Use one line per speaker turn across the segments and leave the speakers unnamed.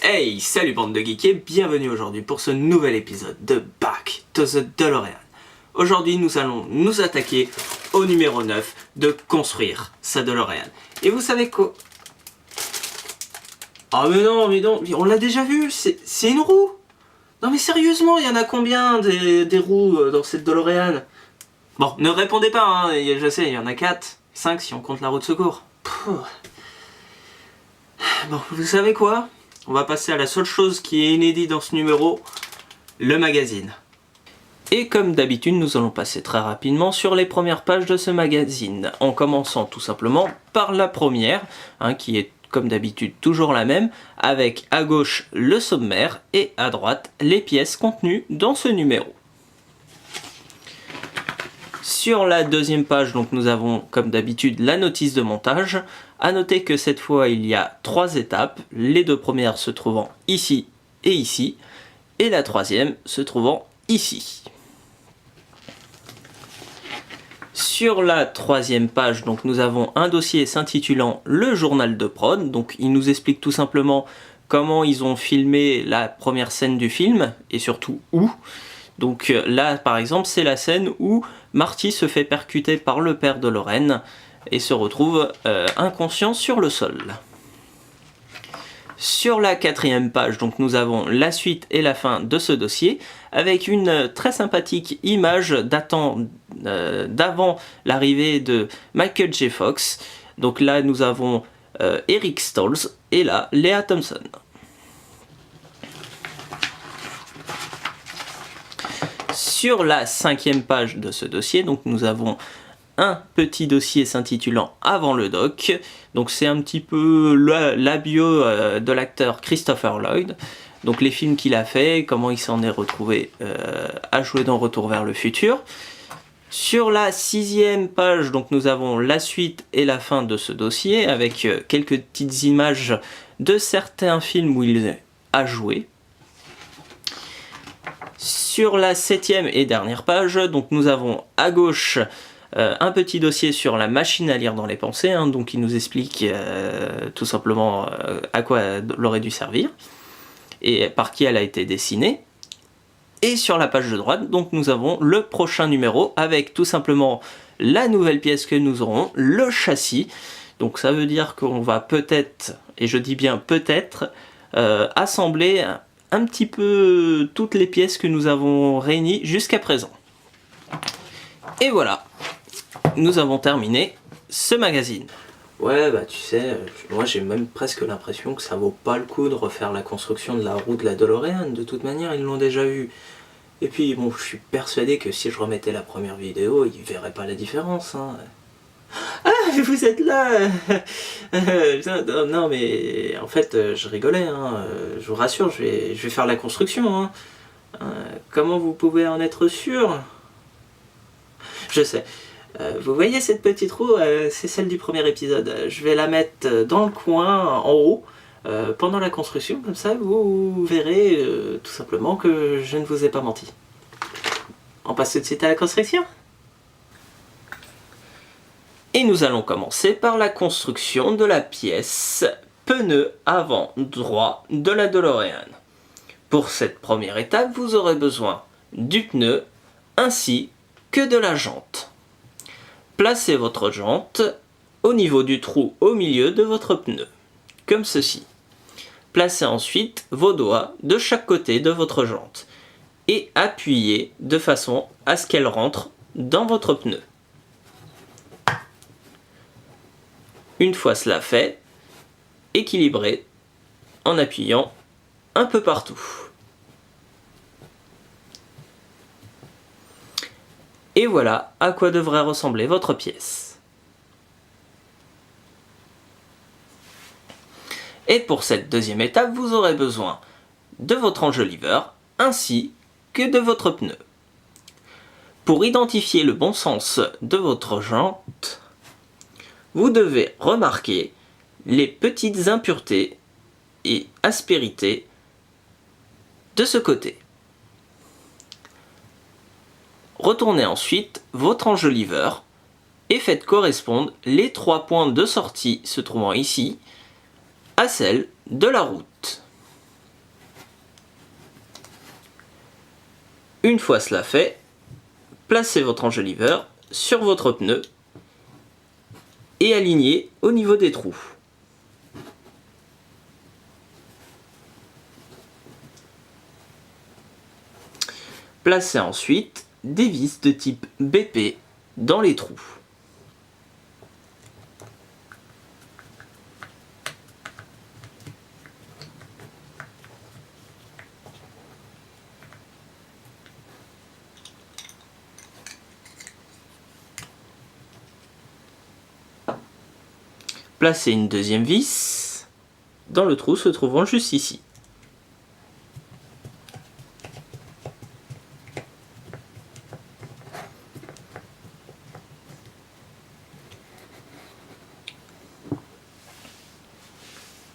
Hey, salut bande de geeks et bienvenue aujourd'hui pour ce nouvel épisode de Back to the DeLorean. Aujourd'hui nous allons nous attaquer au numéro 9 de construire sa DeLorean. Et vous savez quoi? Ah mais non, on l'a déjà vu, c'est une roue. Non mais sérieusement, il y en a combien des roues dans cette DeLorean? Bon, ne répondez pas, hein, je sais, il y en a 4, 5 si on compte la roue de secours. Bon, vous savez quoi? On va passer à la seule chose qui est inédite dans ce numéro, le magazine. Et comme d'habitude, nous allons passer très rapidement sur les premières pages de ce magazine, en commençant tout simplement par la première, qui est comme d'habitude toujours la même, avec à gauche le sommaire et à droite les pièces contenues dans ce numéro. Sur la deuxième page, donc, nous avons comme d'habitude la notice de montage. A noter que cette fois il y a 3 étapes, les 2 premières se trouvant ici et ici, et la troisième se trouvant ici. Sur la troisième page, donc, nous avons un dossier s'intitulant le journal de prod. Donc il nous explique tout simplement comment ils ont filmé la première scène du film et surtout où. Donc là par exemple c'est la scène où Marty se fait percuter par le père de Lorraine et se retrouve inconscient sur le sol. Sur la quatrième page, donc, nous avons la suite et la fin de ce dossier avec une très sympathique image datant d'avant l'arrivée de Michael J. Fox. Donc là nous avons Eric Stoltz et là Lea Thompson. Sur la cinquième page de ce dossier, donc, nous avons un petit dossier s'intitulant Avant le doc. Donc c'est un petit peu la bio de l'acteur Christopher Lloyd. Donc les films qu'il a fait, comment il s'en est retrouvé à jouer dans Retour vers le futur. Sur la sixième page, donc, nous avons la suite et la fin de ce dossier avec quelques petites images de certains films où il a joué. Sur la septième et dernière page, donc, nous avons à gauche un petit dossier sur la machine à lire dans les pensées, donc il nous explique tout simplement à quoi elle aurait dû servir et par qui elle a été dessinée. Et sur la page de droite, donc, nous avons le prochain numéro avec tout simplement la nouvelle pièce que nous aurons, le châssis. Donc ça veut dire qu'on va peut-être, et je dis bien peut-être, assembler un petit peu toutes les pièces que nous avons réunies jusqu'à présent. Et voilà, nous avons terminé ce magazine. Ouais, bah tu sais, moi j'ai même presque l'impression que ça vaut pas le coup de refaire la construction de la roue de la DeLorean. De toute manière, ils l'ont déjà eu. Et puis bon, je suis persuadé que si je remettais la première vidéo, ils verraient pas la différence. Ah, vous êtes là. Non mais en fait je rigolais, je vous rassure, je vais faire la construction. Comment vous pouvez en être sûr? Je sais. Vous voyez cette petite roue, c'est celle du premier épisode. Je vais la mettre dans le coin, en haut, pendant la construction, comme ça vous verrez tout simplement que je ne vous ai pas menti. On passe tout de suite à la construction? Et nous allons commencer par la construction de la pièce pneu avant droit de la DeLorean. Pour cette première étape, vous aurez besoin du pneu ainsi que de la jante. Placez votre jante au niveau du trou au milieu de votre pneu, comme ceci. Placez ensuite vos doigts de chaque côté de votre jante et appuyez de façon à ce qu'elle rentre dans votre pneu. Une fois cela fait, équilibrez en appuyant un peu partout. Et voilà à quoi devrait ressembler votre pièce. Et pour cette deuxième étape, vous aurez besoin de votre enjoliveur ainsi que de votre pneu. Pour identifier le bon sens de votre jante, vous devez remarquer les petites impuretés et aspérités de ce côté. Retournez ensuite votre enjoliveur et faites correspondre les 3 points de sortie se trouvant ici à celle de la route. Une fois cela fait, placez votre enjoliveur sur votre pneu et alignez au niveau des trous. Placez ensuite des vis de type BP dans les trous. Placez une deuxième vis dans le trou se trouvant juste ici.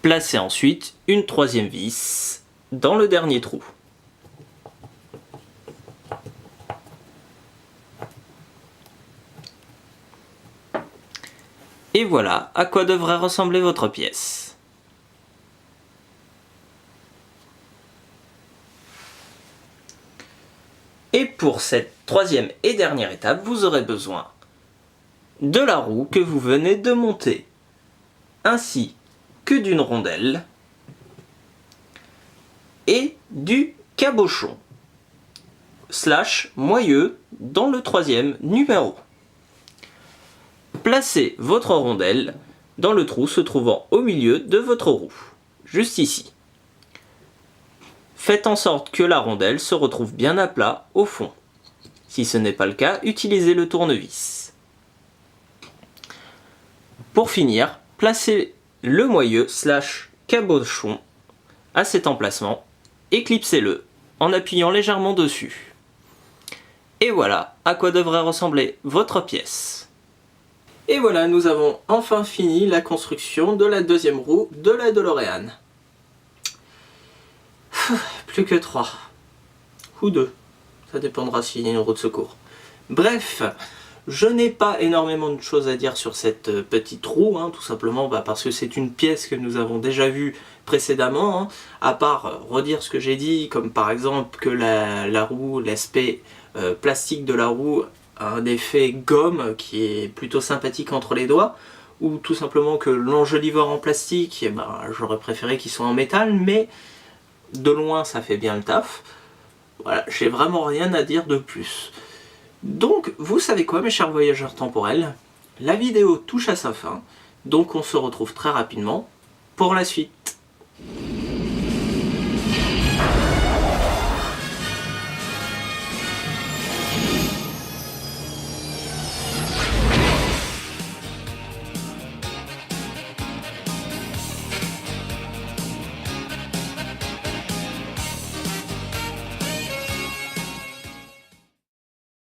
Placez ensuite une troisième vis dans le dernier trou. Et voilà à quoi devrait ressembler votre pièce. Et pour cette troisième et dernière étape, vous aurez besoin de la roue que vous venez de monter, ainsi que d'une rondelle et du cabochon / moyeu dans le troisième numéro. Placez votre rondelle dans le trou se trouvant au milieu de votre roue, juste ici. Faites en sorte que la rondelle se retrouve bien à plat au fond. Si ce n'est pas le cas, utilisez le tournevis. Pour finir, placez le moyeu / cabochon à cet emplacement et clipsez-le en appuyant légèrement dessus. Et voilà à quoi devrait ressembler votre pièce. Et voilà, nous avons enfin fini la construction de la deuxième roue de la DeLorean. Plus que 3. Ou 2. Ça dépendra s'il y a une roue de secours. Bref, je n'ai pas énormément de choses à dire sur cette petite roue, tout simplement parce que c'est une pièce que nous avons déjà vue précédemment, à part redire ce que j'ai dit, comme par exemple que la roue, l'aspect plastique de la roue a un effet gomme qui est plutôt sympathique entre les doigts, ou tout simplement que l'enjoliveur en plastique, j'aurais préféré qu'il soit en métal, mais de loin ça fait bien le taf. Voilà, j'ai vraiment rien à dire de plus. Donc, vous savez quoi mes chers voyageurs temporels? La vidéo touche à sa fin, donc on se retrouve très rapidement pour la suite.